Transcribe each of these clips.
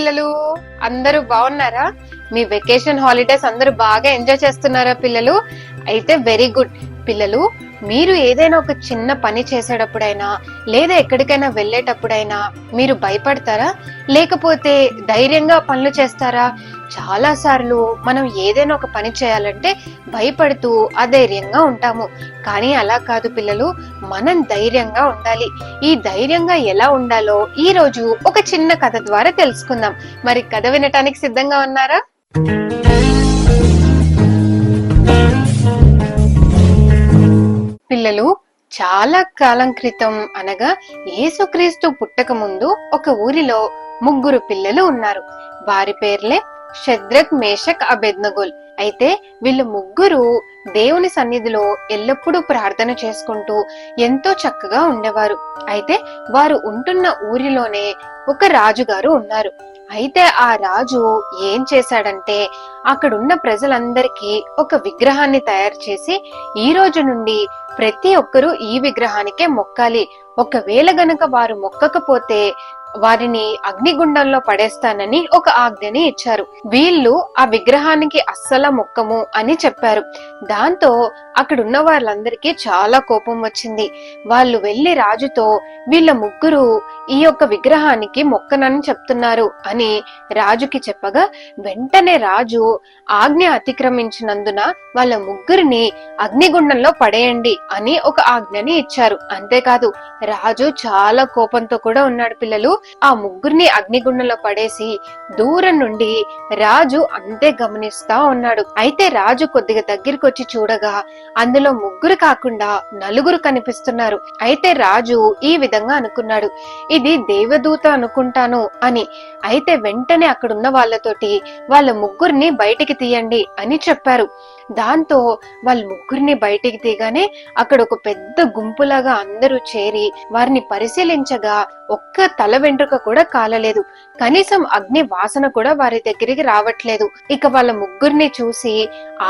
పిల్లలు, అందరూ బాగున్నారా? మీ వెకేషన్ హాలిడేస్ అందరూ బాగా ఎంజాయ్ చేస్తున్నారా పిల్లలు? అయితే వెరీ గుడ్. పిల్లలు, మీరు ఏదైనా ఒక చిన్న పని చేసేటప్పుడైనా లేదా ఎక్కడికైనా వెళ్ళేటప్పుడైనా మీరు భయపడతారా, లేకపోతే ధైర్యంగా పనులు చేస్తారా? చాలా సార్లు మనం ఏదైనా ఒక పని చేయాలంటే భయపడుతూ అధైర్యంగా ఉంటాము. కానీ అలా కాదు పిల్లలు, మనం ధైర్యంగా ఉండాలి. ఈ ధైర్యంగా ఎలా ఉండాలో ఈ రోజు ఒక చిన్న కథ ద్వారా తెలుసుకుందాం. మరి కథ వినటానికి సిద్ధంగా ఉన్నారా? పిల్లలు, చాలా కాలం క్రితం అనగా యేసుక్రీస్తు పుట్టక ముందు ఒక ఊరిలో ముగ్గురు పిల్లలు ఉన్నారు. వారి పేర్లే షద్రక్, మేషక్, అబేద్నెగోలు. అయితే వీళ్ళు ముగ్గురు దేవుని సన్నిధిలో ఎల్లప్పుడూ ప్రార్థన చేసుకుంటూ ఎంతో చక్కగా ఉండేవారు. అయితే వారు ఉంటున్న ఊరిలోనే ఒక రాజుగారు ఉన్నారు. అయితే ఆ రాజు ఏం చేశాడంటే అక్కడున్న ప్రజలందరికీ ఒక విగ్రహాన్ని తయారు చేసి ఈ రోజు నుండి ప్రతి ఒక్కరూ ఈ విగ్రహానికే మొక్కాలి, ఒకవేళ గనక వారు మొక్కకపోతే వారిని అగ్నిగుండంలో పడేస్తానని ఒక ఆజ్ఞని ఇచ్చారు. వీళ్ళు ఆ విగ్రహానికి అస్సలు మొక్కము అని చెప్పారు. దాంతో అక్కడున్న వాళ్ళందరికీ చాలా కోపం వచ్చింది. వాళ్ళు వెళ్లి రాజుతో వీళ్ళ ముగ్గురు ఈ యొక్క విగ్రహానికి మొక్కనని చెప్తున్నారు అని రాజుకి చెప్పగా, వెంటనే రాజు ఆజ్ఞ అతిక్రమించినందున వాళ్ళ ముగ్గురిని అగ్నిగుండంలో పడేయండి అని ఒక ఆజ్ఞని ఇచ్చారు. అంతేకాదు, రాజు చాలా కోపంతో కూడా ఉన్నాడు పిల్లలు. ఆ ముగ్గురిని అగ్నిగుండంలో పడేసి దూరం నుండి రాజు అంతే గమనిస్తా ఉన్నాడు. అయితే రాజు కొద్దిగా దగ్గరికి వచ్చి చూడగా అందులో ముగ్గురు కాకుండా నలుగురు కనిపిస్తున్నారు. అయితే రాజు ఈ విధంగా అనుకున్నాడు, ఇది దేవదూత అనుకుంటాను అని. అయితే వెంటనే అక్కడున్న వాళ్ళతోటి వాళ్ళ ముగ్గురిని బయటికి తీయండి అని చెప్పారు. దాంతో వాళ్ళ ముగ్గురిని బయటికి తీయగానే అక్కడ ఒక పెద్ద గుంపులాగా అందరూ చేరి వారిని పరిశీలించగా ఒక్క తల వెంట్రుక కూడా కాలలేదు, కనీసం అగ్ని వాసన కూడా వారి దగ్గరికి రావట్లేదు. ఇక వాళ్ళ ముగ్గురిని చూసి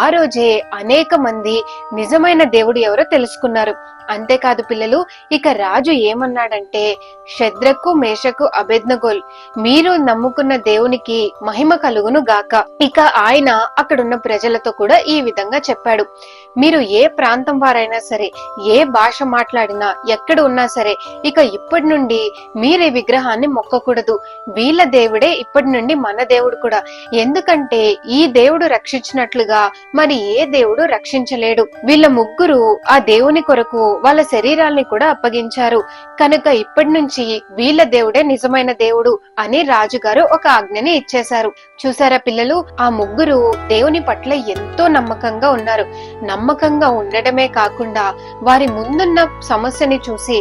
ఆ రోజే అనేక మంది నిజమైన దేవుడు ఎవరో తెలుసుకున్నారు. అంతేకాదు పిల్లలు, ఇక రాజు ఏమన్నాడంటే, షద్రకు, మేషకు, అబేద్నెగోలు, మీరు నమ్ముకున్న దేవునికి మహిమ కలుగును గాక. ఇక ఆయన అక్కడున్న ప్రజలతో కూడా ఈ విధంగా చెప్పాడు, మీరు ఏ ప్రాంతం వారైనా సరే, ఏ భాష మాట్లాడినా, ఎక్కడ ఉన్నా సరే, ఇక ఇప్పటి నుండి మీరు ఈ విగ్రహాన్ని మొక్కకూడదు. వీళ్ళ దేవుడే ఇప్పటి నుండి మన దేవుడు కూడా. ఎందుకంటే ఈ దేవుడు రక్షించినట్లుగా మరి ఏ దేవుడు రక్షించలేడు. వీళ్ళ ముగ్గురు ఆ దేవుని కొరకు వాళ్ళ శరీరాల్ని కూడా అప్పగించారు కనుక ఇప్పటి నుంచి వీళ్ళ దేవుడే నిజమైన దేవుడు అని రాజుగారు ఒక ఆజ్ఞని ఇచ్చేశారు. చూసారా పిల్లలు, ఆ ముగ్గురు దేవుని పట్ల ఎంతో నమ్మకంగా ఉన్నారు. నమ్మకంగా ఉండటమే కాకుండా వారి ముందున్న సమస్యని చూసి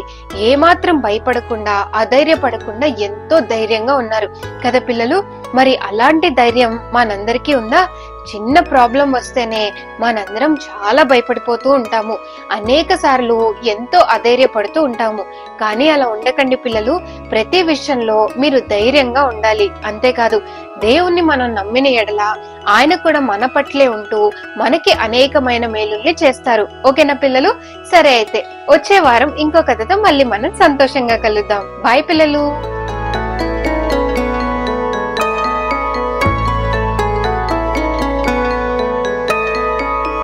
ఏమాత్రం భయపడకుండా, అధైర్యపడకుండా ఎంతో ధైర్యంగా ఉన్నారు కదా పిల్లలు. మరి అలాంటి ధైర్యం మనందరికీ ఉందా? చిన్న ప్రాబ్లం వస్తేనే మనందరం చాలా భయపడిపోతూ ఉంటాము, అనేక సార్లు ఎంతో అధైర్యపడుతూ ఉంటాము. కానీ అలా ఉండకండి పిల్లలు, ప్రతి విషయంలో మీరు ధైర్యంగా ఉండాలి. అంతేకాదు, దేవుణ్ణి మనం నమ్మిన ఎడల ఆయన కూడా మన పట్లే ఉంటూ మనకి అనేకమైన మేలుల్ని చేస్తారు. ఓకేనా పిల్లలు? సరే, అయితే వచ్చే వారం ఇంకో కథతో మళ్ళీ మనం సంతోషంగా కలుద్దాం. బాయ్ పిల్లలు.